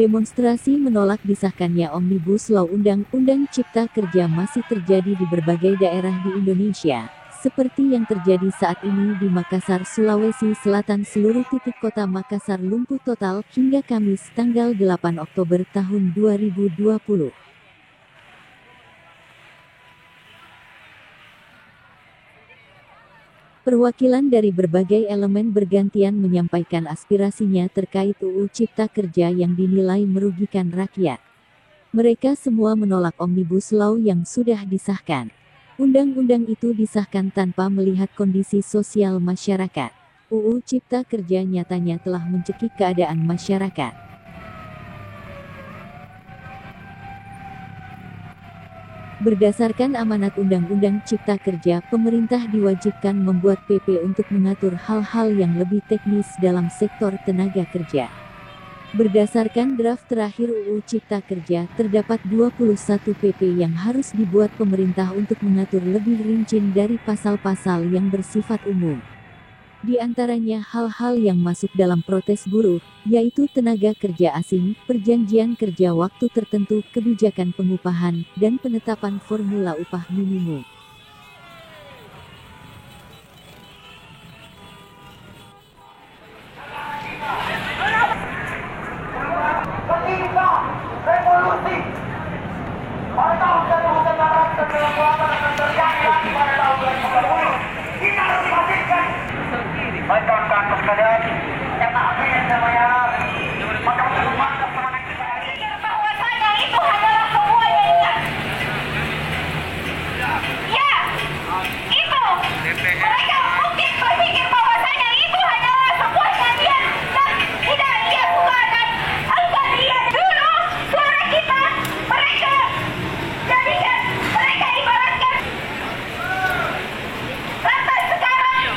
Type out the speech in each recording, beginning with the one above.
Demonstrasi menolak disahkannya Omnibus Law Undang-Undang Cipta Kerja masih terjadi di berbagai daerah di Indonesia, seperti yang terjadi saat ini di Makassar, Sulawesi Selatan. Seluruh titik kota Makassar lumpuh total hingga Kamis tanggal 8 Oktober tahun 2020. Perwakilan dari berbagai elemen bergantian menyampaikan aspirasinya terkait UU Cipta Kerja yang dinilai merugikan rakyat. Mereka semua menolak Omnibus Law yang sudah disahkan. Undang-undang itu disahkan tanpa melihat kondisi sosial masyarakat. UU Cipta Kerja nyatanya telah mencekik keadaan masyarakat. Berdasarkan amanat Undang-Undang Cipta Kerja, pemerintah diwajibkan membuat PP untuk mengatur hal-hal yang lebih teknis dalam sektor tenaga kerja. Berdasarkan draft terakhir UU Cipta Kerja, terdapat 21 PP yang harus dibuat pemerintah untuk mengatur lebih rinci dari pasal-pasal yang bersifat umum. Di antaranya hal-hal yang masuk dalam protes buruh, yaitu tenaga kerja asing, perjanjian kerja waktu tertentu, kebijakan pengupahan, dan penetapan formula upah minimum. Kawan-kawan sekalian, yang akhirnya namanya bahwasanya itu adalah sebuah yayasan. Ya, itu mereka mungkin berpikir bahwasanya itu adalah sebuah kajian dan tidak ia sukakan. Agar ia dulu suara kita mereka jadikan mereka ibaratkan. Lantas sekarang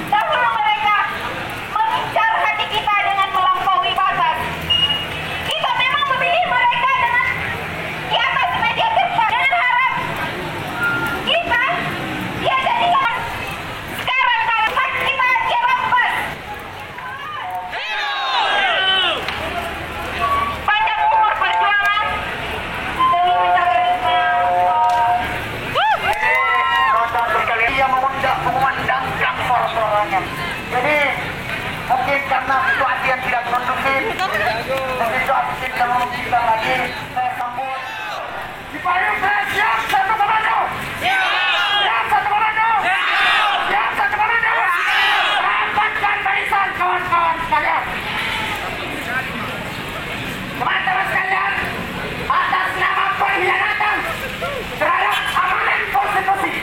dahulu mereka mengincar hati kita dengan melampaui batas. Kita memang memilih mereka dengan di atas media kerja dengan harap kita dia jadikan. Sekarang kalau kita dia rampas. Panjang umur perjuangan demi mencari dia memandangkan suara-suaranya. Jadi mungkin karena situasi yang tidak kondusif, dan situasi tidak memungkinkan lagi, saya sambut. Di payung saya siap satu komando. Siap satu komando. Siap satu komando. Rapatkan barisan kawan-kawan sekalian. Teman-teman sekalian, atas nama pengkhianatan terhadap amanat konstitusi.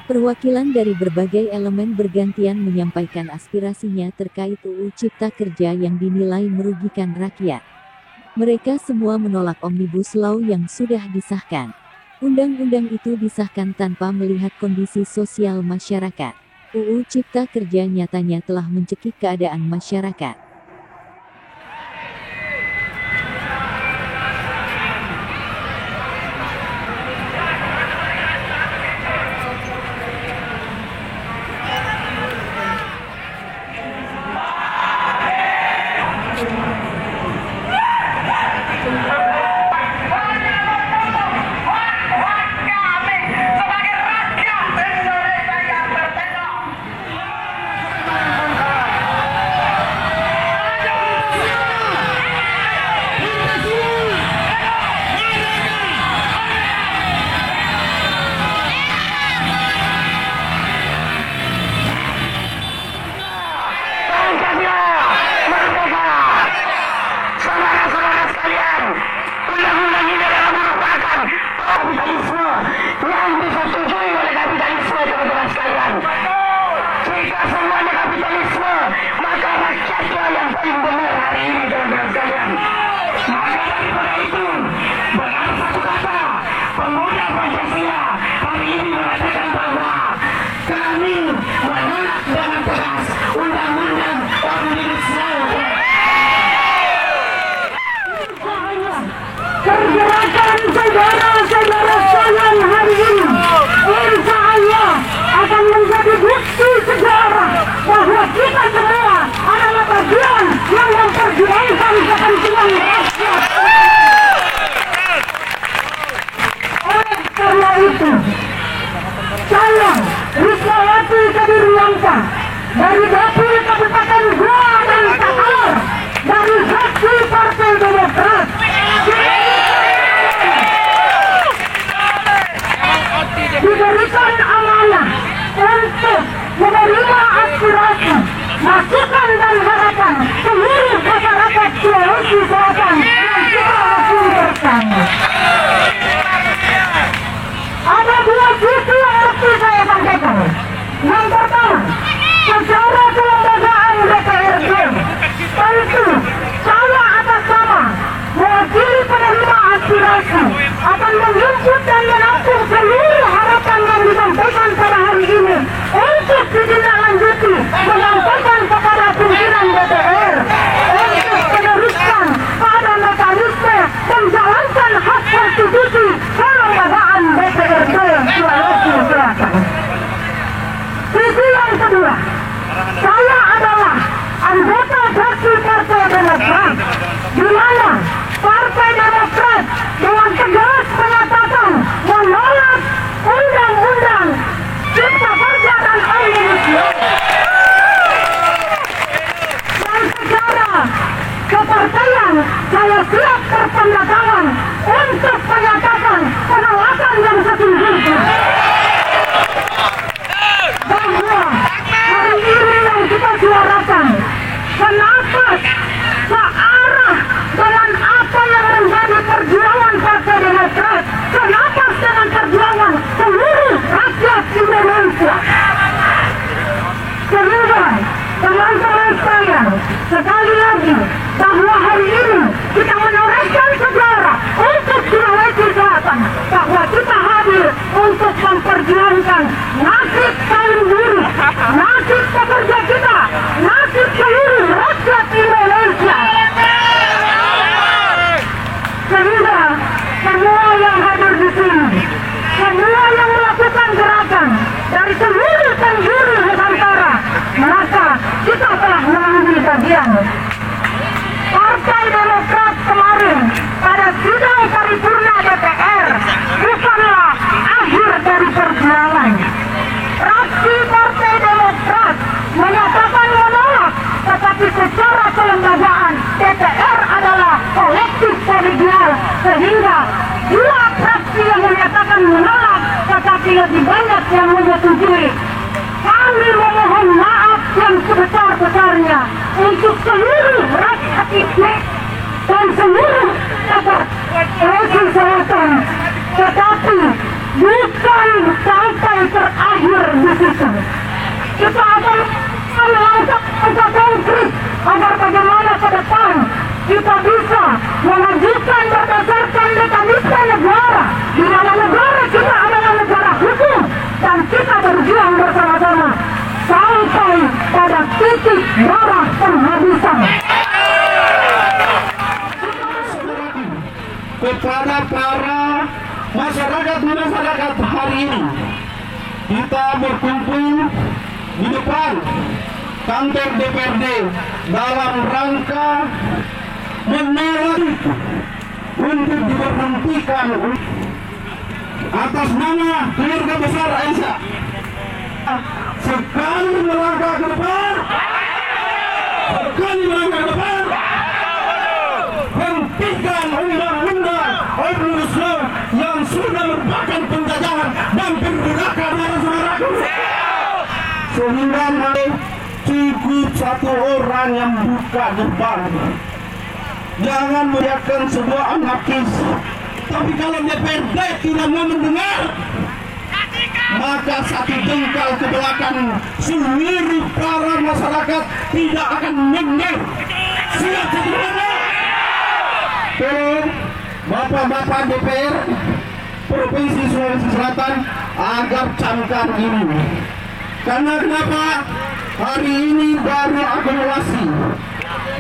Perwakilan dari berbagai elemen bergantian menyampaikan aspirasinya terkait UU Cipta Kerja yang dinilai merugikan rakyat. Mereka semua menolak Omnibus Law yang sudah disahkan. Undang-undang itu disahkan tanpa melihat kondisi sosial masyarakat. UU Cipta Kerja nyatanya telah mencekik keadaan masyarakat. Pergerakan saudara-saudara sekalian hari ini, insya Allah akan menjadi bukti masukan dan harapan seluruh masyarakat Sulawesi Selatan yang kita lakukan. Ada dua sisi yang mesti saya sampaikan. Yang pertama, secara kelembagaan DPRD, tentu saya atas nama mewakili penerima aspirasi akan menjemput dan menampung seluruh harapan yang disampaikan pada hari ini untuk ditindaklanjuti menyampaikan kepada pimpinan DPR untuk meneruskan pada mekanisme menjalankan hak konstitusi kelembagaan DPRD Sulawesi Selatan. Sisi yang kedua, saya adalah anggota fraksi Partai Demokrat, di mana Partai Demokrat dengan tegas menyatakan menolak Undang-Undang Cipta Kerja dan Omnibus Law. Dan secara kepartaian saya siap bertanda tangan untuk menyatakan penolakan yang sesungguhnya. Bahwa hari ini yang kita suarakan, kenapa searah dengan apa yang menjadi perjuangan Partai Demokrat, kenapa dengan perjuangan seluruh rakyat Indonesia. Sehingga teman-teman saya, sekali lagi bahwa hari ini kita menorehkan sejarah untuk Sulawesi Selatan, bahwa kita hadir untuk memperjuangkan nasib kaum buruh, nasib pekerja kita, nasib seluruh rakyat Indonesia. Sehingga semua yang hadir di sini, semua yang melakukan gerakan dari seluruh penjuru Nusantara, maka kita telah mengambil bagian. Partai Demokrat kemarin pada sidang paripurna DPR bukanlah akhir dari perjuangan. Fraksi Partai Demokrat menyatakan menolak, tetapi secara kelembagaan DPR adalah kolektif kolegial, sehingga dua fraksi yang menyatakan menolak tetapi lebih banyak yang menyetujui. Kami memohon maaf yang sebesar-besarnya untuk seluruh rakyat ini dan seluruh rakyat Sulawesi Selatan, tetapi bukan sampai terakhir di situ. Kita akan melangkah konkret agar bagaimana ke depan kita bisa memajukan berdasarkan mekanisme negara, di mana negara kita adalah negara hukum dan kita berjuang bersama-sama sampai pada titik darah penghabisan. Kepada para masyarakat hari ini, kita berkumpul di depan kantor DPRD dalam rangka menolak untuk diberhentikan atas nama keluarga besar Aisyah. Sekali melangkah ke depan, hentikan undang-undang Omnibus Law yang sudah merupakan penjajahan dan perbudakan saudara-saudaraku. Sehingga cukup satu orang yang buka gerbang. Jangan membiarkan sebuah anarkis. Tapi kalau DPRD tidak mau mendengar, maka satu jengkal ke belakang seluruh para masyarakat tidak akan mendengar. Siap semuanya. Bapak-bapak DPR Provinsi Sulawesi Selatan agar camkan ini. Karena kenapa? Hari ini baru akumulasi,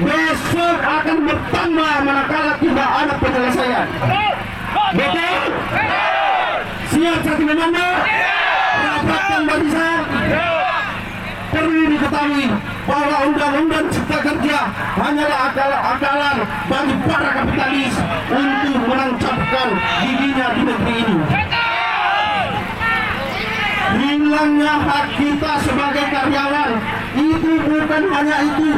besok akan bertambah manakala tidak ada penyelesaian. Betul? Siap satu mana? Rapatkan barisan. Perlu diketahui bahwa undang-undang Cipta Kerja hanyalah akal-akalan bagi para kapitalis untuk menancapkan giginya di negeri ini. Hilangnya hak kita sebagai karyawan itu bukan hanya itu.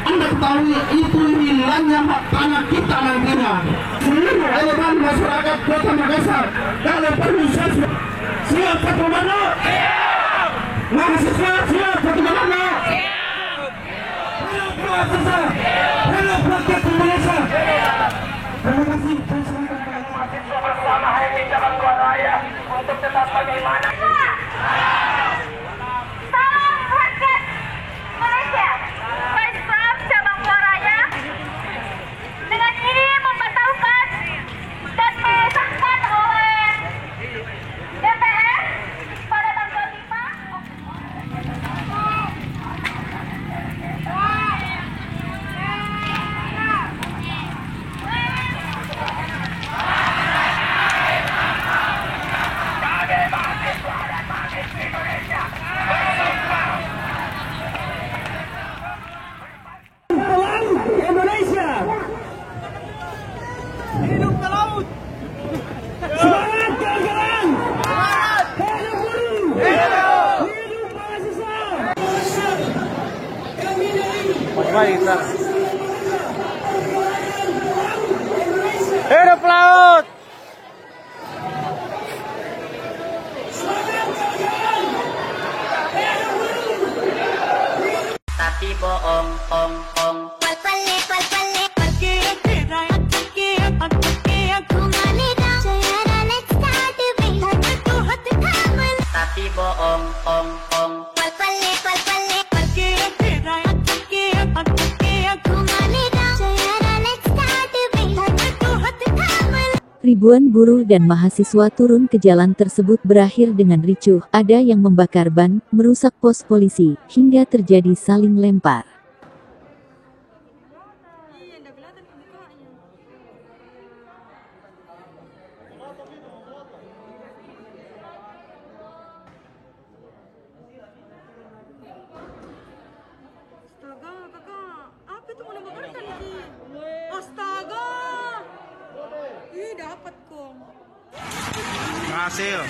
Anda ketahui itu hilangnya hak tanah kita nantinya. Seluruh elemen masyarakat Kota Makassar kalau perlu siap satu mana? Mahasiswa siap satu mana? mahasiswa, hidup rakyat Indonesia. Terima kasih. Mahasiswa bersama hari ini Cabang Tua Raya untuk tetap bagaimana. Salam rakyat Malaysia. Vice Pram Cabang Tua Raya dengan ini membatalkan dan disahkan oleh DPR pada tanggal 5 Indonesia. Hidup ke laut. Semangat kawan-kawan. Hidup buruh. Hidup mahasiswa. Kami dari Hidup laut. Tapi bohong, tapi bohong. Ribuan buruh dan mahasiswa turun ke jalan tersebut berakhir dengan ricuh, ada yang membakar ban, merusak pos polisi, hingga terjadi saling lempar. Astaga, kakak, apa itu mau nembakkan ini? Astaga, ih dapat kok. Berhasil.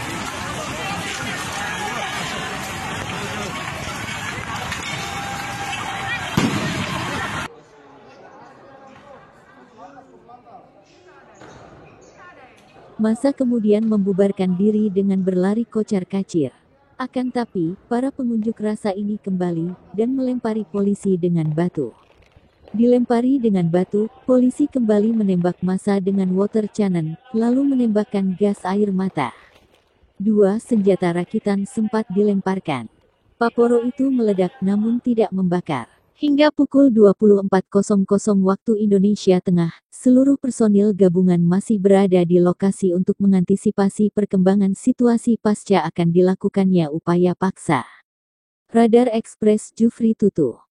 Massa kemudian membubarkan diri dengan berlari kocar-kacir. Akan tapi, para pengunjuk rasa ini kembali dan melempari polisi dengan batu. Dilempari dengan batu, polisi kembali menembak massa dengan water cannon, lalu menembakkan gas air mata. 2 senjata rakitan sempat dilemparkan. Paporo itu meledak namun tidak membakar. Hingga pukul 24.00 waktu Indonesia Tengah, seluruh personil gabungan masih berada di lokasi untuk mengantisipasi perkembangan situasi pasca akan dilakukannya upaya paksa. Radar Express Jufri Tutu.